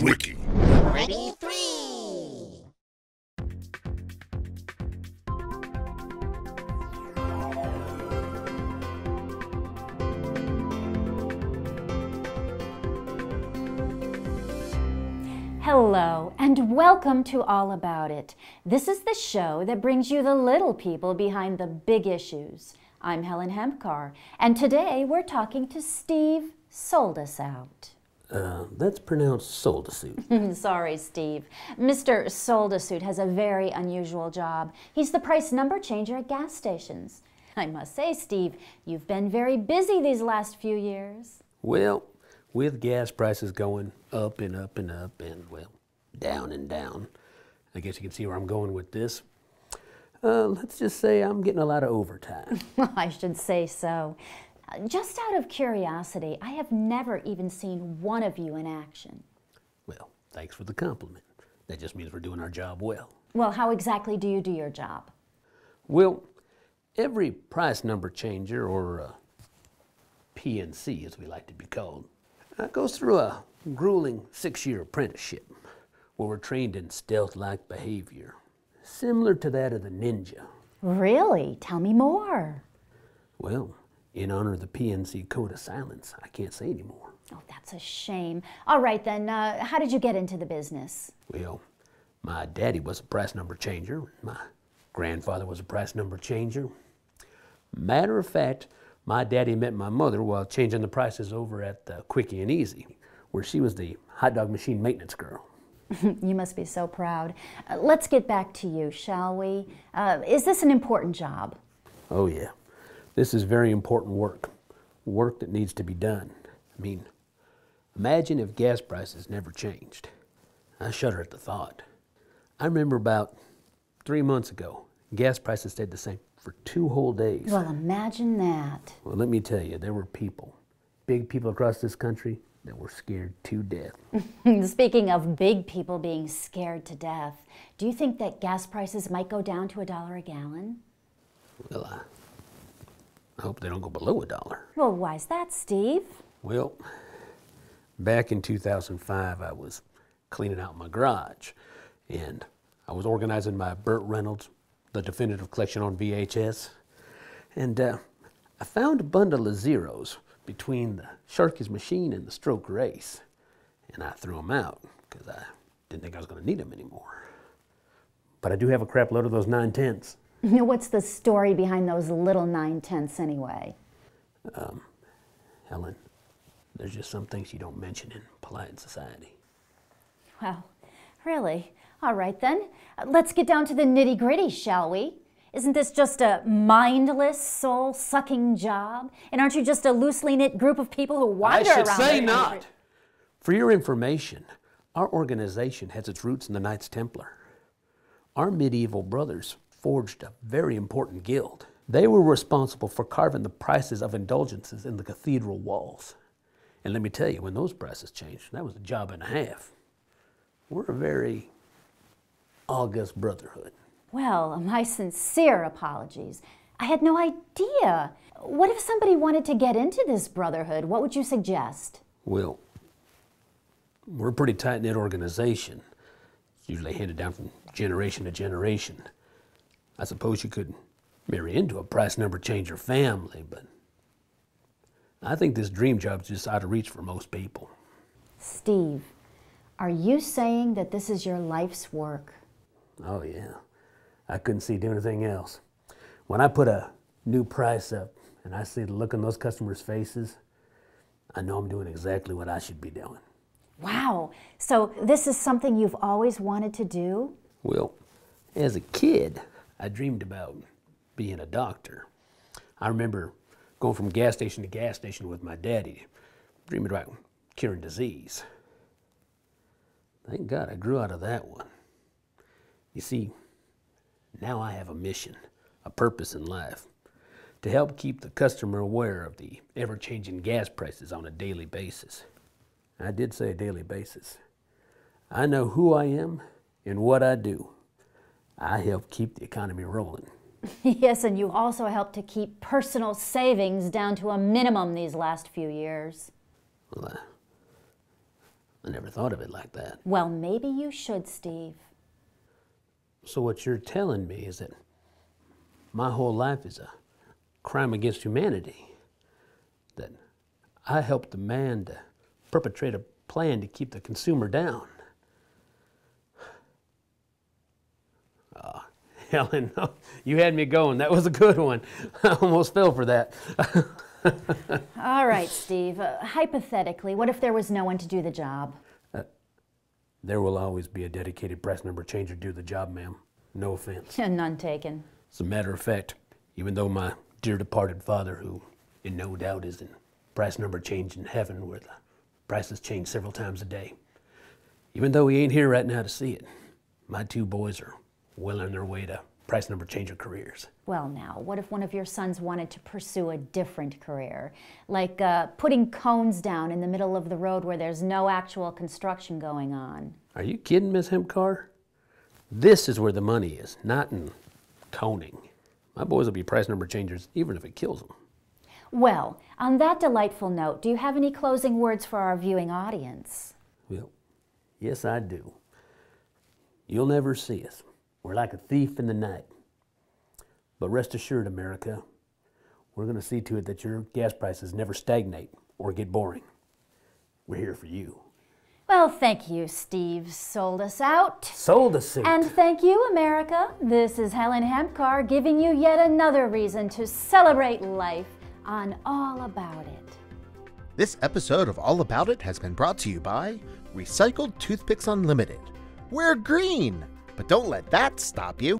Zwicky. Ready, 3. Hello, and welcome to All About It. This is the show that brings you the little people behind the big issues. I'm Helen Hempcar, and today we're talking to Steve Soldasuit. That's pronounced Soldasuit. Sorry, Steve. Mr. Soldasuit has a very unusual job. He's the price number changer at gas stations. I must say, Steve, you've been very busy these last few years. Well, with gas prices going up and up and up and, well, down and down, I guess you can see where I'm going with this. Let's just say I'm getting a lot of overtime. I should say so. Just out of curiosity, I have never even seen one of you in action. Well, thanks for the compliment. That just means we're doing our job well. Well, how exactly do you do your job? Well, every price number changer, or PNC as we like to be called, goes through a grueling 6-year apprenticeship where we're trained in stealth-like behavior, similar to that of the ninja. Really? Tell me more. Well, in honor of the PNC Code of Silence, I can't say anymore. Oh, that's a shame. All right then, how did you get into the business? Well, my daddy was a price number changer. My grandfather was a price number changer. Matter of fact, my daddy met my mother while changing the prices over at the Quickie and Easy, where she was the hot dog machine maintenance girl. You must be so proud. Let's get back to you, shall we? Is this an important job? Oh yeah, this is very important work. Work that needs to be done. I mean, imagine if gas prices never changed. I shudder at the thought. I remember about 3 months ago, gas prices stayed the same for 2 whole days. Well, imagine that. Well, let me tell you, there were people, big people across this country, that were scared to death. Speaking of big people being scared to death, do you think that gas prices might go down to $1 a gallon? Well, I hope they don't go below $1. Well, why's that, Steve? Well, back in 2005, I was cleaning out my garage, and I was organizing my Burt Reynolds, the definitive collection on VHS, and I found a bundle of zeros between the Sharky's machine and the stroke race, and I threw them out because I didn't think I was going to need them anymore. But I do have a crap load of those 9/10s. What's the story behind those little 9/10 anyway? Helen, there's just some things you don't mention in polite society. Well, really? All right then. Let's get down to the nitty-gritty, shall we? Isn't this just a mindless, soul-sucking job? And aren't you just a loosely knit group of people who wander around? I should say not. For your information, our organization has its roots in the Knights Templar. Our medieval brothers forged a very important guild. They were responsible for carving the prices of indulgences in the cathedral walls. And let me tell you, when those prices changed, that was a job and a half. We're a very august brotherhood. Well, my sincere apologies. I had no idea. What if somebody wanted to get into this brotherhood? What would you suggest? Well, we're a pretty tight-knit organization. It's usually handed down from generation to generation. I suppose you could marry into a price number changer family, but I think this dream job's just out of reach for most people. Steve, are you saying that this is your life's work? Oh yeah, I couldn't see doing anything else. When I put a new price up and I see the look on those customers' faces, I know I'm doing exactly what I should be doing. Wow, so this is something you've always wanted to do? Well, as a kid, I dreamed about being a doctor. I remember going from gas station to gas station with my daddy, dreaming about curing disease. Thank God I grew out of that one. You see, now I have a mission, a purpose in life, to help keep the customer aware of the ever-changing gas prices on a daily basis. I did say a daily basis. I know who I am and what I do. I help keep the economy rolling. Yes, and you also helped to keep personal savings down to a minimum these last few years. Well, I never thought of it like that. Well, maybe you should, Steve. So what you're telling me is that my whole life is a crime against humanity. That I helped the man to perpetrate a plan to keep the consumer down. Helen, you had me going. That was a good one. I almost fell for that. All right, Steve. Hypothetically, what if there was no one to do the job? There will always be a dedicated price number changer to do the job, ma'am. No offense. None taken. As a matter of fact, even though my dear departed father, who in no doubt is in price number change in heaven where the prices change several times a day, even though he ain't here right now to see it, my two boys are well on their way to price number changer careers. Well, now, what if one of your sons wanted to pursue a different career? Like putting cones down in the middle of the road where there's no actual construction going on. Are you kidding, Miss Hempcar? This is where the money is, not in coning. My boys will be price number changers even if it kills them. Well, on that delightful note, do you have any closing words for our viewing audience? Well, yes, I do. You'll never see us. We're like a thief in the night. But rest assured, America, we're going to see to it that your gas prices never stagnate or get boring. We're here for you. Well, thank you, Steve. Sold us out. Sold us out. And thank you, America. This is Helen Hempcar giving you yet another reason to celebrate life on All About It. This episode of All About It has been brought to you by Recycled Toothpicks Unlimited. We're green, but don't let that stop you.